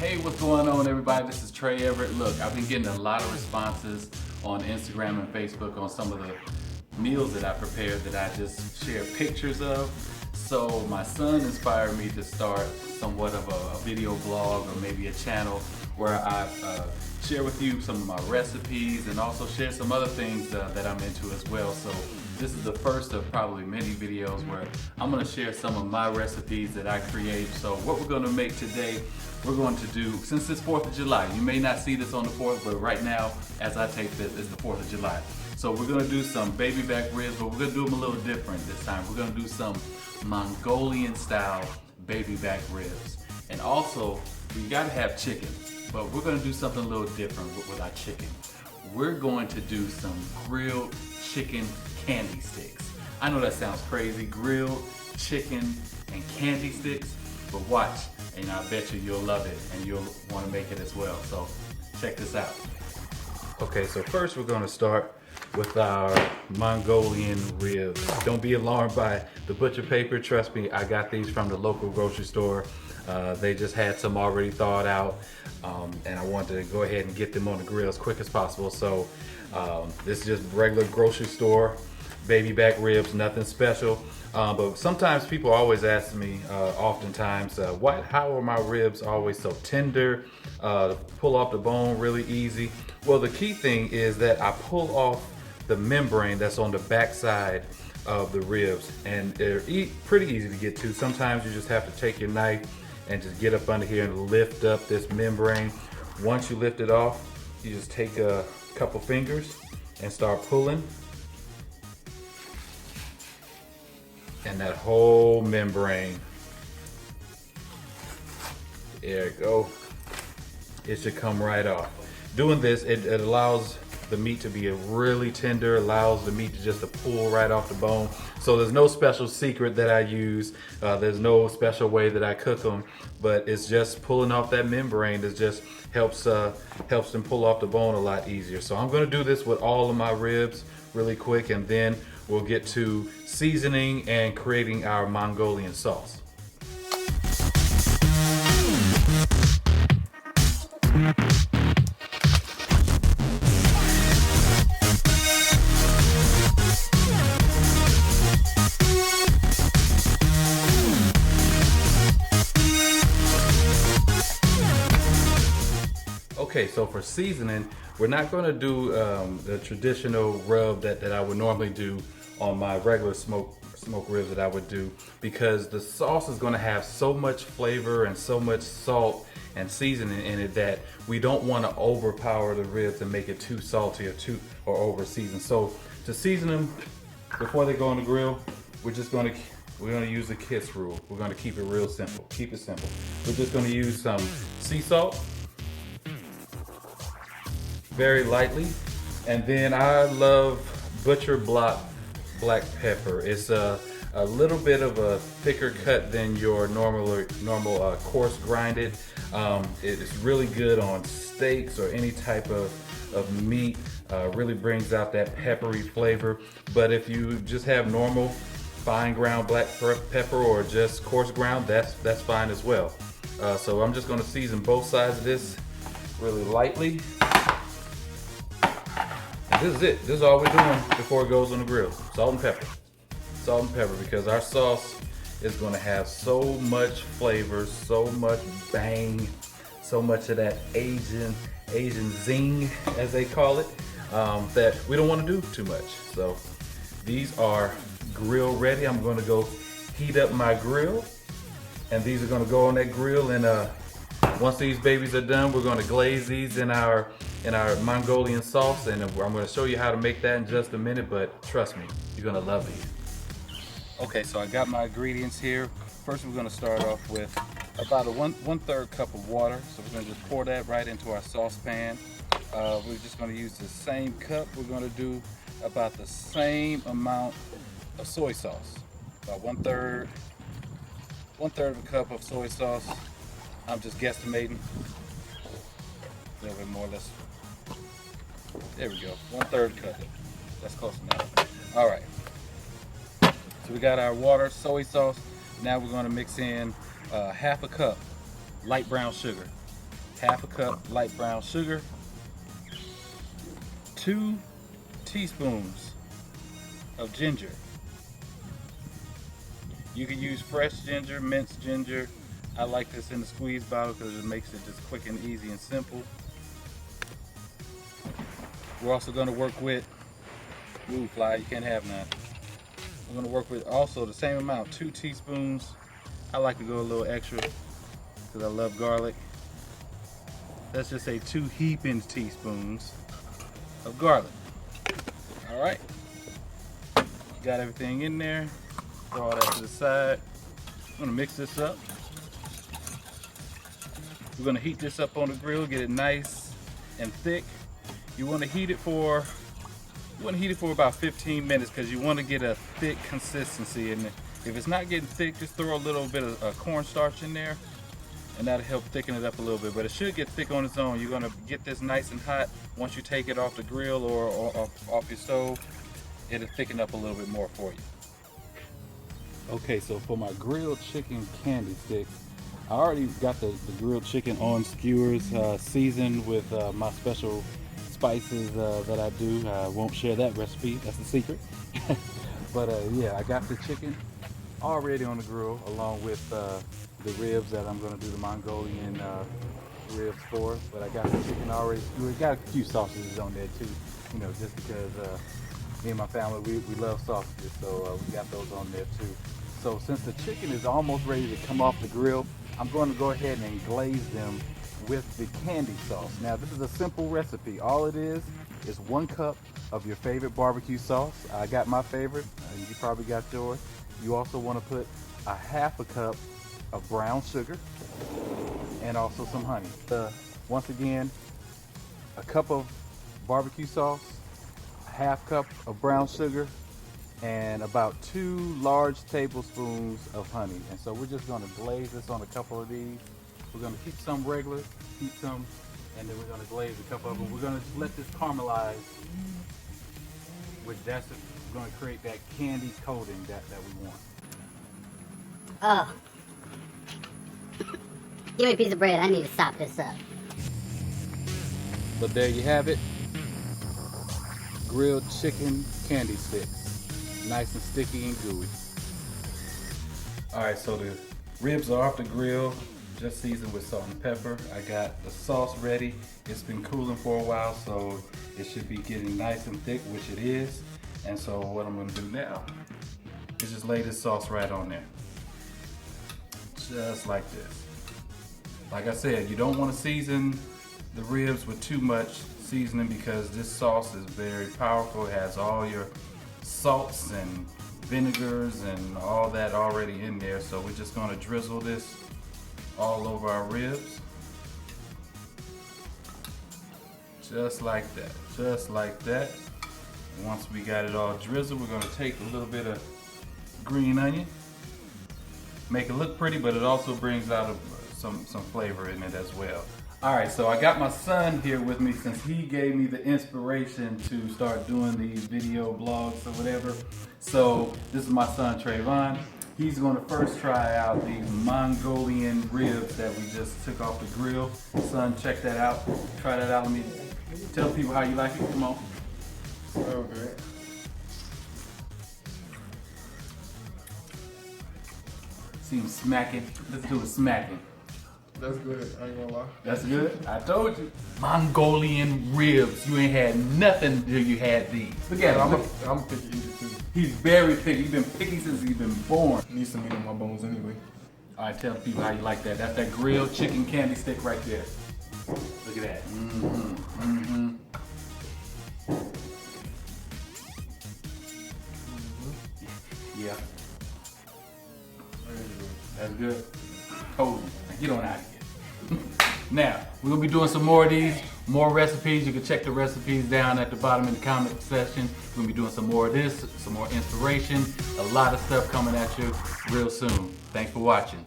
Hey, what's going on, everybody? This is Trey Everett. Look, I've been getting a lot of responses on Instagram and Facebook on some of the meals that I prepared that I just share pictures of. So my son inspired me to start somewhat of a video blog or maybe a channel where I share with you some of my recipes and also share some other things that I'm into as well. So this is the first of probably many videos where I'm going to share some of my recipes that I create. So what we're going to make today, we're going to do, since it's 4th of July, you may not see this on the 4th, but right now as I take this, it's the 4th of July. So we're going to do some baby back ribs, but we're going to do them a little different this time. We're going to do some Mongolian style baby back ribs. And also, we got to have chicken, but we're going to do something a little different with our chicken. We're going to do some grilled chicken candy sticks. I know that sounds crazy, grilled chicken and candy sticks, but watch, and I bet you'll love it and you'll want to make it as well. So check this out. Okay, so first we're going to start with our Mongolian ribs. Don't be alarmed by the butcher paper. Trust me, I got these from the local grocery store. They just had some already thawed out, and I wanted to go ahead and get them on the grill as quick as possible. So this is just regular grocery store baby back ribs, nothing special. But sometimes people always ask me, oftentimes, how are my ribs always so tender, pull off the bone really easy? Well, the key thing is that I pull off the membrane that's on the back side of the ribs, and they're pretty easy to get to. Sometimes you just have to take your knife and just get up under here and lift up this membrane. Once you lift it off, you just take a couple fingers and start pulling, and that whole membrane, there you go, it should come right off. Doing this, it allows the meat to be really tender, allows the meat to just to pull right off the bone. So there's no special secret that I use, there's no special way that I cook them, but it's just pulling off that membrane that just helps them pull off the bone a lot easier. So I'm gonna do this with all of my ribs really quick, and then we'll get to seasoning and creating our Mongolian sauce. Okay, so for seasoning, we're not going to do the traditional rub that I would normally do on my regular smoke ribs that I would do, because the sauce is going to have so much flavor and so much salt and seasoning in it that we don't want to overpower the ribs and make it too salty or over seasoned. So to season them before they go on the grill, we're going to use the KISS rule. We're going to keep it real simple. Keep it simple. We're just going to use some sea salt, very lightly, and then I love butcher block black pepper. It's a little bit of a thicker cut than your normal coarse grinded. It's really good on steaks or any type of meat. Really brings out that peppery flavor. But if you just have normal fine ground black pepper or just coarse ground, that's fine as well. So I'm just going to season both sides of this really lightly. This is it. This is all we're doing before it goes on the grill. Salt and pepper. Salt and pepper, because our sauce is going to have so much flavor, so much bang, so much of that Asian zing, as they call it, that we don't want to do too much. So these are grill ready. I'm going to go heat up my grill, and these are going to go on that grill. And once these babies are done, we're going to glaze these in our Mongolian sauce, and I'm going to show you how to make that in just a minute, but trust me, you're going to love these. Okay, so I got my ingredients here. First, we're going to start off with about a one-third cup of water. So we're going to just pour that right into our saucepan. We're just going to use the same cup. We're going to do about the same amount of soy sauce. About one-third of a cup of soy sauce. I'm just guesstimating. A little bit more, less. There we go, 1/3 cup. That's close enough. All right. So we got our water, soy sauce. Now we're going to mix in half a cup light brown sugar. half a cup light brown sugar, 2 teaspoons of ginger. You can use fresh ginger, minced ginger. I like this in the squeeze bottle because it makes it just quick and easy and simple. We're also going to work with, ooh, fly, you can't have none. We're going to work with also the same amount, 2 teaspoons. I like to go a little extra because I love garlic. Let's just say 2 heaping teaspoons of garlic. All right, got everything in there. Throw all that to the side. I'm gonna mix this up. We're gonna heat this up on the grill, get it nice and thick. You want to heat it for about 15 minutes because you want to get a thick consistency in it. If it's not getting thick, just throw a little bit of cornstarch in there, and that'll help thicken it up a little bit. But it should get thick on its own. You're gonna get this nice and hot. Once you take it off the grill or off your stove, it'll thicken up a little bit more for you. Okay, so for my grilled chicken candy sticks, I already got the grilled chicken on skewers, seasoned with my special spices that I do. I won't share that recipe, that's the secret. But yeah, I got the chicken already on the grill along with the ribs that I'm gonna do the Mongolian ribs for. But I got the chicken already skewered. Got a few sausages on there too, you know, just because me and my family, we love sausages, so we got those on there too. So since the chicken is almost ready to come off the grill, I'm going to go ahead and glaze them with the candy sauce. Now this is a simple recipe. All it is 1 cup of your favorite barbecue sauce. I got my favorite, you probably got yours. You also want to put a half a cup of brown sugar and also some honey. Once again, a cup of barbecue sauce, half cup of brown sugar, and about 2 large tablespoons of honey. And so we're just going to glaze this on a couple of these. We're going to keep some regular, keep some, and then we're going to glaze a couple of them. We're going to let this caramelize, which that's going to create that candy coating that we want. Oh. Give me a piece of bread. I need to sop this up. But there you have it. Grilled chicken candy sticks. Nice and sticky and gooey. Alright, so the ribs are off the grill, just seasoned with salt and pepper. I got the sauce ready. It's been cooling for a while, so it should be getting nice and thick, which it is. And so what I'm gonna do now is just lay this sauce right on there. Just like this. Like I said, you don't want to season the ribs with too much seasoning because this sauce is very powerful. It has all your salts and vinegars and all that already in there. So we're just going to drizzle this all over our ribs. Just like that. Just like that. And once we got it all drizzled, we're going to take a little bit of green onion. Make it look pretty, but it also brings out some flavor in it as well. Alright, so I got my son here with me since he gave me the inspiration to start doing these video blogs or whatever. So this is my son Trayvon. He's going to first try out these Mongolian ribs that we just took off the grill. Son, check that out. Try that out. Let me tell people how you like it. Come on. Okay. Seems smacking. Let's do a smacking. That's good, I ain't gonna lie. That's good? I told you. Mongolian ribs. You ain't had nothing until you had these. Look at him. I'm a picky eater too. He's very picky. He's been picky since he's been born. Need some meat on my bones anyway. All right, tell people how you like that. That's that grilled chicken candy stick right there. Look at that. Yeah. That's good. Told you. Now get on out of here. Now, we're gonna be doing some more of these, more recipes. You can check the recipes down at the bottom in the comment section. We're gonna be doing some more of this, some more inspiration, a lot of stuff coming at you real soon. Thanks for watching.